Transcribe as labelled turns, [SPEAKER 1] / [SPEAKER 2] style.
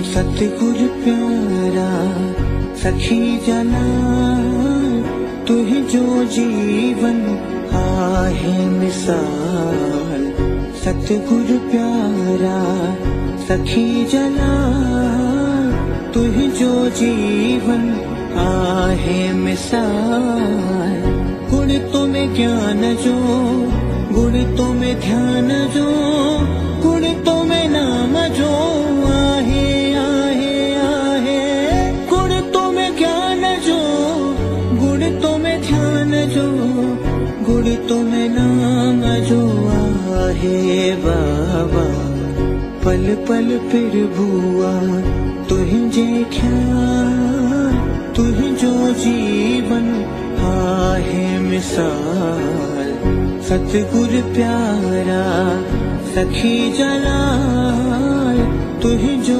[SPEAKER 1] सतगुर प्यारा सखी जना तुह जो जीवन आहे मिसाल। सतगुर प्यारा सखी जना तुह जो जीवन आहे मिसाल। गुण तुम्हें ज्ञान जो गुण तुम्हें ध्यान जो गुण तुम्हें नाम जो आहे आहे आहे। गुण तुम्हें ज्ञान जो गुण तुम्हें ध्यान जो गुण तुम्हें नाम जो आहे बाबा। पल पल फिर भुआ तुझे ख्याल तुझ जो जीवन आहे मिसाल। सतगुर प्यारा सखी जना तुझ जो